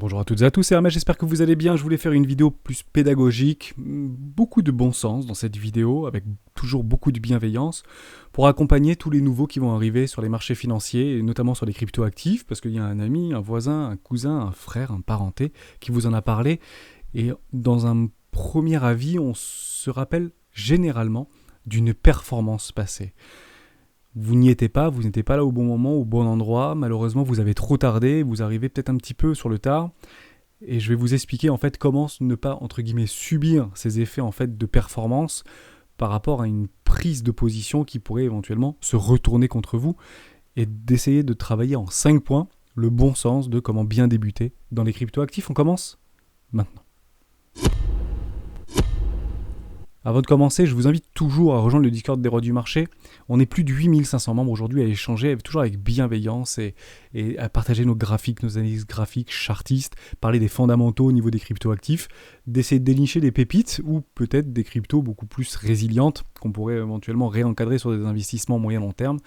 Bonjour à toutes et à tous, c'est Hermès, j'espère que vous allez bien. Je voulais faire une vidéo plus pédagogique, beaucoup de bon sens dans cette vidéo, avec toujours beaucoup de bienveillance, pour accompagner tous les nouveaux qui vont arriver sur les marchés financiers, et notamment sur les crypto-actifs, parce qu'il y a un ami, un voisin, un cousin, un frère, un parenté qui vous en a parlé. Et dans un premier avis, on se rappelle généralement d'une performance passée. Vous n'y étiez pas, vous n'étiez pas là au bon moment, au bon endroit. Malheureusement, vous avez trop tardé, vous arrivez peut-être un petit peu sur le tard. Et je vais vous expliquer en fait comment ne pas, entre guillemets, subir ces effets en fait de performance par rapport à une prise de position qui pourrait éventuellement se retourner contre vous et d'essayer de travailler en 5 points le bon sens de comment bien débuter dans les crypto-actifs. On commence maintenant. Avant de commencer, je vous invite toujours à rejoindre le Discord des rois du marché. On est plus de 8500 membres aujourd'hui à échanger, toujours avec bienveillance et à partager nos graphiques, nos analyses graphiques, chartistes, parler des fondamentaux au niveau des crypto-actifs, d'essayer de dénicher des pépites ou peut-être des cryptos beaucoup plus résilientes qu'on pourrait éventuellement réencadrer sur des investissements moyen-long terme.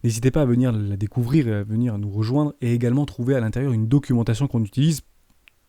N'hésitez pas à venir la découvrir et à venir nous rejoindre et également trouver à l'intérieur une documentation qu'on utilise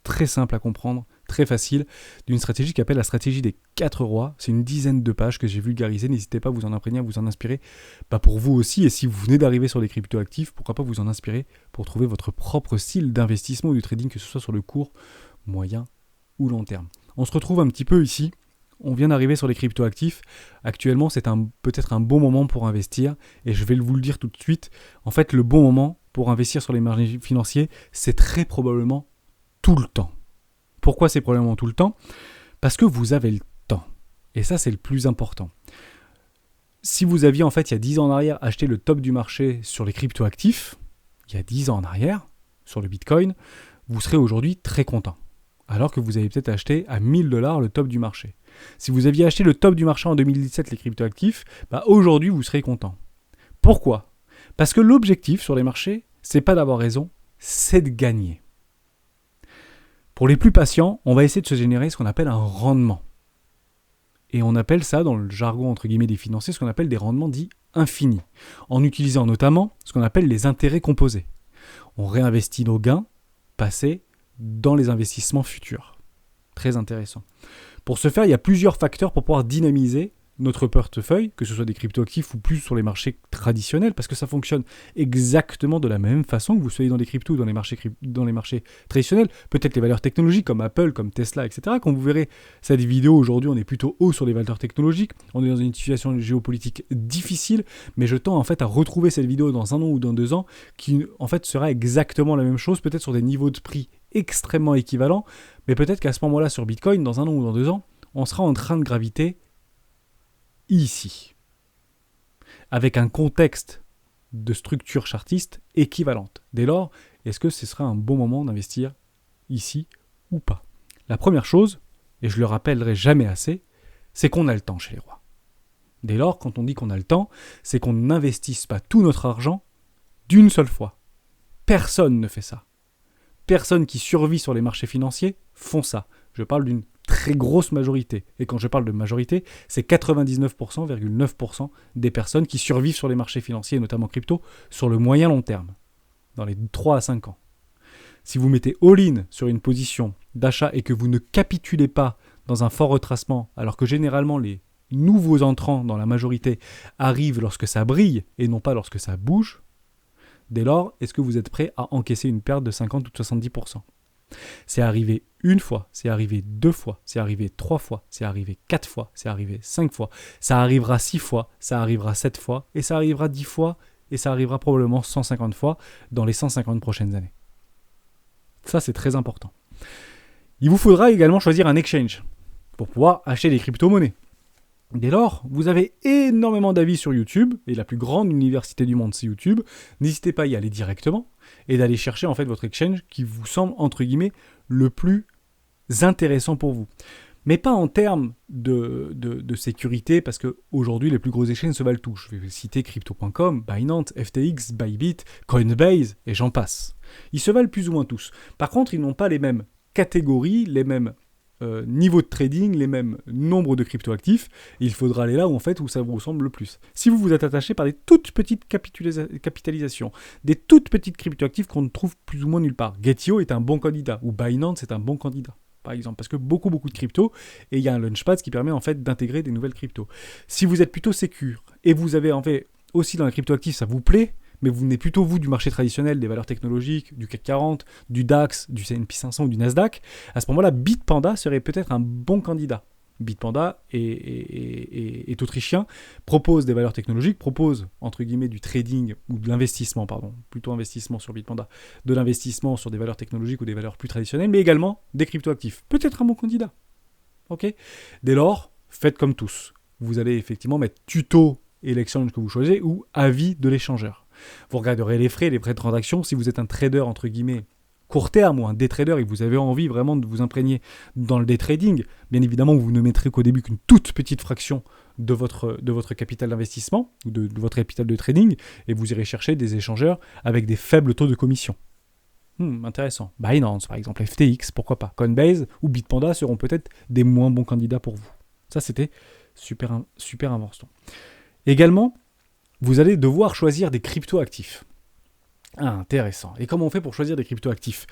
très simple à comprendre, très facile, d'une stratégie qui s'appelle la stratégie des 4 rois. C'est une dizaine de pages que j'ai vulgarisées. N'hésitez pas à vous en imprégner, à vous en inspirer. Pour vous aussi, et si vous venez d'arriver sur les crypto-actifs, pourquoi pas vous en inspirer pour trouver votre propre style d'investissement ou de trading, que ce soit sur le court, moyen ou long terme. On se retrouve un petit peu ici. On vient d'arriver sur les crypto-actifs. Actuellement, c'est peut-être un bon moment pour investir. Et je vais vous le dire tout de suite. En fait, le bon moment pour investir sur les marchés financiers, c'est très probablement tout le temps. Pourquoi c'est probablement tout le temps ? Parce que vous avez le temps. Et ça, c'est le plus important. Si vous aviez, en fait, il y a 10 ans en arrière, acheté le top du marché sur les crypto-actifs, il y a 10 ans en arrière, sur le Bitcoin, vous serez aujourd'hui très content. Alors que vous avez peut-être acheté à 1000 $ le top du marché. Si vous aviez acheté le top du marché en 2017, les crypto-actifs, aujourd'hui, vous serez content. Pourquoi ? Parce que l'objectif sur les marchés, c'est pas d'avoir raison, c'est de gagner. Pour les plus patients, on va essayer de se générer ce qu'on appelle un rendement. Et on appelle ça, dans le jargon entre guillemets des financiers, ce qu'on appelle des rendements dits infinis, en utilisant notamment ce qu'on appelle les intérêts composés. On réinvestit nos gains passés dans les investissements futurs. Très intéressant. Pour ce faire, il y a plusieurs facteurs pour pouvoir dynamiser notre portefeuille, que ce soit des crypto-actifs ou plus sur les marchés traditionnels, parce que ça fonctionne exactement de la même façon que vous soyez dans les cryptos ou dans les marchés traditionnels. Peut-être les valeurs technologiques comme Apple, comme Tesla, etc. Quand vous verrez cette vidéo aujourd'hui, on est plutôt haut sur les valeurs technologiques. On est dans une situation géopolitique difficile, mais je tends en fait à retrouver cette vidéo dans 1 an ou dans 2 ans, qui en fait sera exactement la même chose, peut-être sur des niveaux de prix extrêmement équivalents, mais peut-être qu'à ce moment-là sur Bitcoin, dans 1 an ou dans 2 ans, on sera en train de graviter ici, avec un contexte de structure chartiste équivalente. Dès lors, est-ce que ce sera un bon moment d'investir ici ou pas ? La première chose, et je le rappellerai jamais assez, c'est qu'on a le temps chez les rois. Dès lors, quand on dit qu'on a le temps, c'est qu'on n'investisse pas tout notre argent d'une seule fois. Personne ne fait ça. Personne qui survit sur les marchés financiers font ça. Je parle d'une très grosse majorité. Et quand je parle de majorité, c'est 99,9% des personnes qui survivent sur les marchés financiers, notamment crypto, sur le moyen long terme, dans les 3 à 5 ans. Si vous mettez all-in sur une position d'achat et que vous ne capitulez pas dans un fort retracement, alors que généralement les nouveaux entrants dans la majorité arrivent lorsque ça brille et non pas lorsque ça bouge, dès lors, est-ce que vous êtes prêt à encaisser une perte de 50 ou de 70%? C'est arrivé 1 fois, c'est arrivé 2 fois, c'est arrivé 3 fois, c'est arrivé 4 fois, c'est arrivé 5 fois, ça arrivera 6 fois, ça arrivera 7 fois, et ça arrivera 10 fois, et ça arrivera probablement 150 fois dans les 150 prochaines années. Ça, c'est très important. Il vous faudra également choisir un exchange pour pouvoir acheter des crypto-monnaies. Dès lors, vous avez énormément d'avis sur YouTube, et la plus grande université du monde, c'est YouTube. N'hésitez pas à y aller directement, et d'aller chercher en fait votre exchange qui vous semble, entre guillemets, le plus intéressant pour vous. Mais pas en termes de sécurité, parce qu'aujourd'hui, les plus gros exchanges se valent tous. Je vais citer Crypto.com, Binance, FTX, Bybit, Coinbase, et j'en passe. Ils se valent plus ou moins tous. Par contre, ils n'ont pas les mêmes catégories, les mêmes niveau de trading, les mêmes nombres de cryptoactifs, et il faudra aller là où, en fait, où ça vous ressemble le plus. Si vous êtes attaché par des toutes petites capitalisations, des toutes petites cryptoactifs qu'on ne trouve plus ou moins nulle part, Getio est un bon candidat, ou Binance est un bon candidat, par exemple, parce que beaucoup de cryptos, et il y a un launchpad qui permet en fait d'intégrer des nouvelles cryptos. Si vous êtes plutôt sécure, et vous avez en fait aussi dans les cryptoactifs, ça vous plaît, mais vous venez plutôt, vous, du marché traditionnel, des valeurs technologiques, du CAC 40, du DAX, du S&P 500 ou du Nasdaq, à ce moment-là, Bitpanda serait peut-être un bon candidat. Bitpanda est autrichien, propose des valeurs technologiques, propose, entre guillemets, du trading, ou de l'investissement, pardon, plutôt investissement sur Bitpanda, de l'investissement sur des valeurs technologiques ou des valeurs plus traditionnelles, mais également des cryptoactifs. Peut-être un bon candidat. Ok ? Dès lors, faites comme tous. Vous allez effectivement mettre tuto et l'exchange que vous choisissez, ou avis de l'échangeur. Vous regarderez les frais de transaction. Si vous êtes un trader, entre guillemets, court terme ou un day trader et que vous avez envie vraiment de vous imprégner dans le day trading, bien évidemment, vous ne mettrez qu'au début qu'une toute petite fraction de votre capital d'investissement ou de votre capital de trading et vous irez chercher des échangeurs avec des faibles taux de commission. Intéressant. Binance, par exemple, FTX, pourquoi pas. Coinbase ou Bitpanda seront peut-être des moins bons candidats pour vous. Ça, c'était super important. Également, vous allez devoir choisir des crypto-actifs. Intéressant. Et comment on fait pour choisir des crypto-actifs ?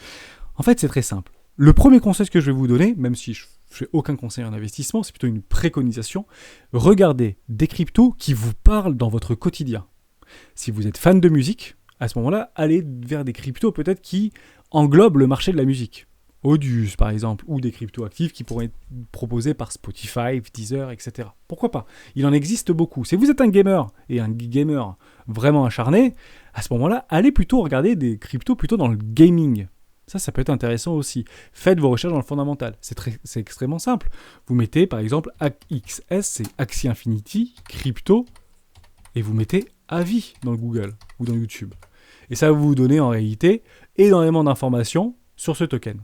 En fait, c'est très simple. Le premier conseil que je vais vous donner, même si je ne fais aucun conseil en investissement, c'est plutôt une préconisation. Regardez des cryptos qui vous parlent dans votre quotidien. Si vous êtes fan de musique, à ce moment-là, allez vers des cryptos peut-être qui englobent le marché de la musique. Audius, par exemple, ou des crypto-actifs qui pourraient être proposés par Spotify, Deezer, etc. Pourquoi pas ? Il en existe beaucoup. Si vous êtes un gamer, et un gamer vraiment acharné, à ce moment-là, allez plutôt regarder des cryptos plutôt dans le gaming. Ça peut être intéressant aussi. Faites vos recherches dans le fondamental. C'est extrêmement simple. Vous mettez, par exemple, AXS, c'est Axie Infinity, crypto, et vous mettez avis dans le Google ou dans YouTube. Et ça va vous donner en réalité énormément d'informations sur ce token.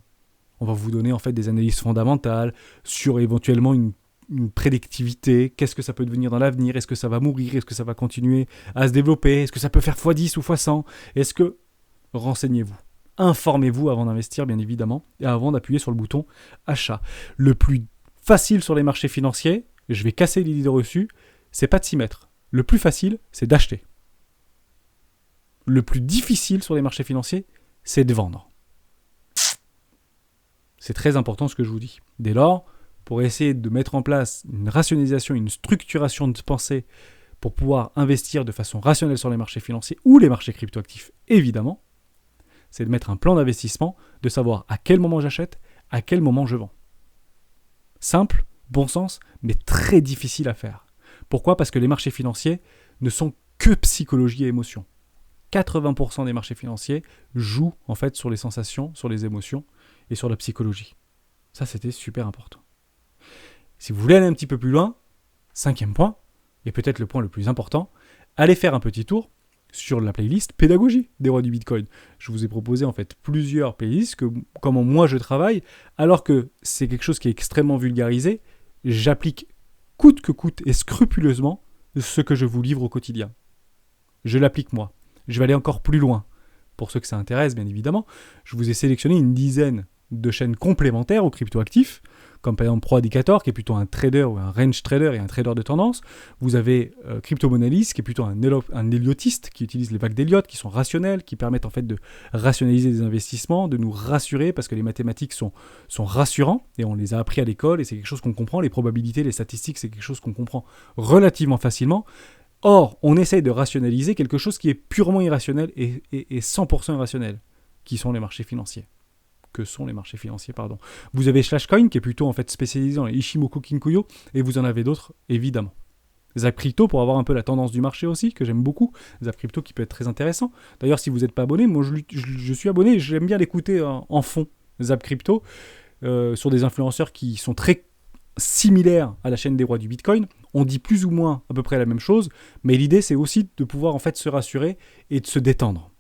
On va vous donner en fait des analyses fondamentales sur éventuellement une prédictivité, qu'est-ce que ça peut devenir dans l'avenir, est-ce que ça va mourir, est-ce que ça va continuer à se développer, est-ce que ça peut faire x10 ou x100, est-ce que... Renseignez-vous, informez-vous avant d'investir bien évidemment, et avant d'appuyer sur le bouton achat. Le plus facile sur les marchés financiers, je vais casser l'idée reçue, c'est pas de s'y mettre. Le plus facile, c'est d'acheter. Le plus difficile sur les marchés financiers, c'est de vendre. C'est très important ce que je vous dis. Dès lors, pour essayer de mettre en place une rationalisation, une structuration de pensée pour pouvoir investir de façon rationnelle sur les marchés financiers ou les marchés cryptoactifs, évidemment, c'est de mettre un plan d'investissement, de savoir à quel moment j'achète, à quel moment je vends. Simple, bon sens, mais très difficile à faire. Pourquoi ? Parce que les marchés financiers ne sont que psychologie et émotion. 80% des marchés financiers jouent en fait sur les sensations, sur les émotions et sur la psychologie. Ça, c'était super important. Si vous voulez aller un petit peu plus loin, 5e point, et peut-être le point le plus important, allez faire un petit tour sur la playlist pédagogie des rois du Bitcoin. Je vous ai proposé en fait plusieurs playlists, comment moi je travaille, alors que c'est quelque chose qui est extrêmement vulgarisé, j'applique coûte que coûte et scrupuleusement ce que je vous livre au quotidien. Je l'applique moi. Je vais aller encore plus loin. Pour ceux que ça intéresse, bien évidemment, je vous ai sélectionné une dizaine de chaînes complémentaires aux cryptoactifs, comme par exemple ProIndicator, qui est plutôt un trader ou un range trader et un trader de tendance. Vous avez CryptoMonalysis, qui est plutôt un héliotiste, qui utilise les vagues d'Elliott, qui sont rationnelles, qui permettent en fait de rationaliser des investissements, de nous rassurer, parce que les mathématiques sont rassurants, et on les a appris à l'école, et c'est quelque chose qu'on comprend. Les probabilités, les statistiques, c'est quelque chose qu'on comprend relativement facilement. Or, on essaye de rationaliser quelque chose qui est purement irrationnel et 100% irrationnel, qui sont les marchés financiers. Vous avez Slashcoin, qui est plutôt en fait spécialisé dans les Ichimoku Kinkuyo, et vous en avez d'autres, évidemment. Zap Crypto, pour avoir un peu la tendance du marché aussi, que j'aime beaucoup. Zap Crypto qui peut être très intéressant. D'ailleurs, si vous n'êtes pas abonné, moi je suis abonné, j'aime bien l'écouter en fond, Zap Crypto, sur des influenceurs qui sont très similaires à la chaîne des rois du Bitcoin. On dit plus ou moins à peu près la même chose, mais l'idée c'est aussi de pouvoir en fait se rassurer et de se détendre.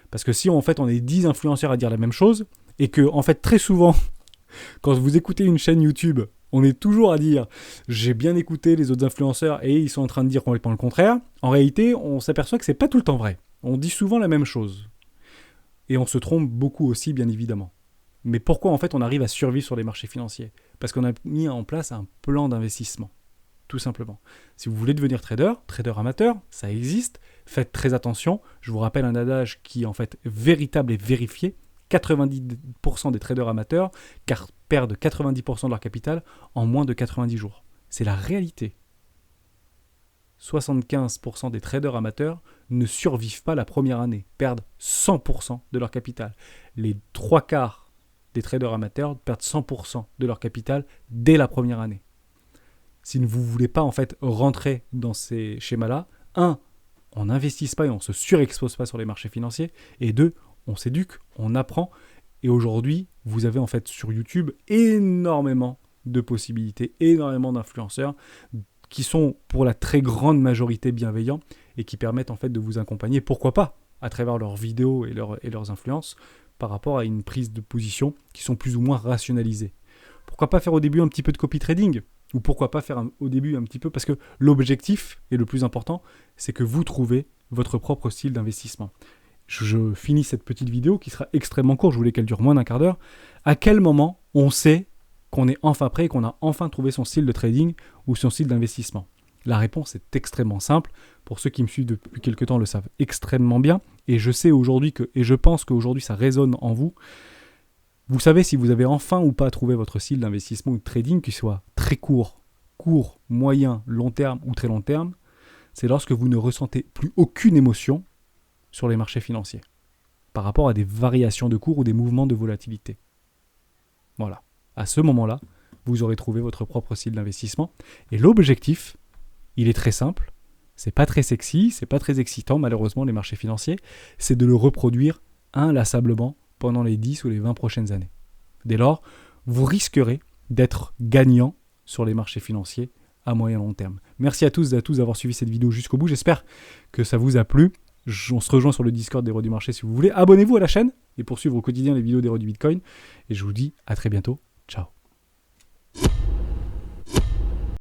Parce que si en fait on est 10 influenceurs à dire la même chose, et que en fait très souvent, quand vous écoutez une chaîne YouTube, on est toujours à dire « j'ai bien écouté les autres influenceurs et ils sont en train de dire complètement le contraire », en réalité on s'aperçoit que c'est pas tout le temps vrai. On dit souvent la même chose. Et on se trompe beaucoup aussi bien évidemment. Mais pourquoi en fait on arrive à survivre sur les marchés financiers? Parce qu'on a mis en place un plan d'investissement, tout simplement. Si vous voulez devenir trader amateur, ça existe. Faites très attention. Je vous rappelle un adage qui est en fait véritable et vérifié. 90% des traders amateurs perdent 90% de leur capital en moins de 90 jours. C'est la réalité. 75% des traders amateurs ne survivent pas la première année, perdent 100% de leur capital. Les 3/4 des traders amateurs perdent 100% de leur capital dès la première année. Si vous ne voulez pas en fait rentrer dans ces schémas-là, 1, on n'investisse pas et on ne se surexpose pas sur les marchés financiers, et 2, on s'éduque, on apprend, et aujourd'hui, vous avez en fait sur YouTube énormément de possibilités, énormément d'influenceurs qui sont pour la très grande majorité bienveillants et qui permettent en fait de vous accompagner, pourquoi pas, à travers leurs vidéos et leurs influences, par rapport à une prise de position qui sont plus ou moins rationalisées. Pourquoi pas faire au début un petit peu de copy trading? Ou pourquoi pas faire au début un petit peu, parce que l'objectif, et le plus important, c'est que vous trouvez votre propre style d'investissement. Je finis cette petite vidéo qui sera extrêmement courte, je voulais qu'elle dure moins d'un quart d'heure. À quel moment on sait qu'on est enfin prêt et qu'on a enfin trouvé son style de trading ou son style d'investissement? La réponse est extrêmement simple. Pour ceux qui me suivent depuis quelques temps le savent extrêmement bien. Et je sais aujourd'hui et je pense qu'aujourd'hui ça résonne en vous. Vous savez si vous avez enfin ou pas trouvé votre style d'investissement ou de trading, qui soit très court, moyen, long terme ou très long terme, c'est lorsque vous ne ressentez plus aucune émotion sur les marchés financiers par rapport à des variations de cours ou des mouvements de volatilité. Voilà. À ce moment-là, vous aurez trouvé votre propre style d'investissement. Et l'objectif, il est très simple. C'est pas très sexy, c'est pas très excitant, malheureusement, les marchés financiers. C'est de le reproduire inlassablement pendant les 10 ou les 20 prochaines années. Dès lors, vous risquerez d'être gagnant sur les marchés financiers à moyen et long terme. Merci à tous et à tous d'avoir suivi cette vidéo jusqu'au bout. J'espère que ça vous a plu. On se rejoint sur le Discord des Héros du Marché si vous voulez. Abonnez-vous à la chaîne et pour suivre au quotidien les vidéos des Héros du Bitcoin. Et je vous dis à très bientôt. Ciao.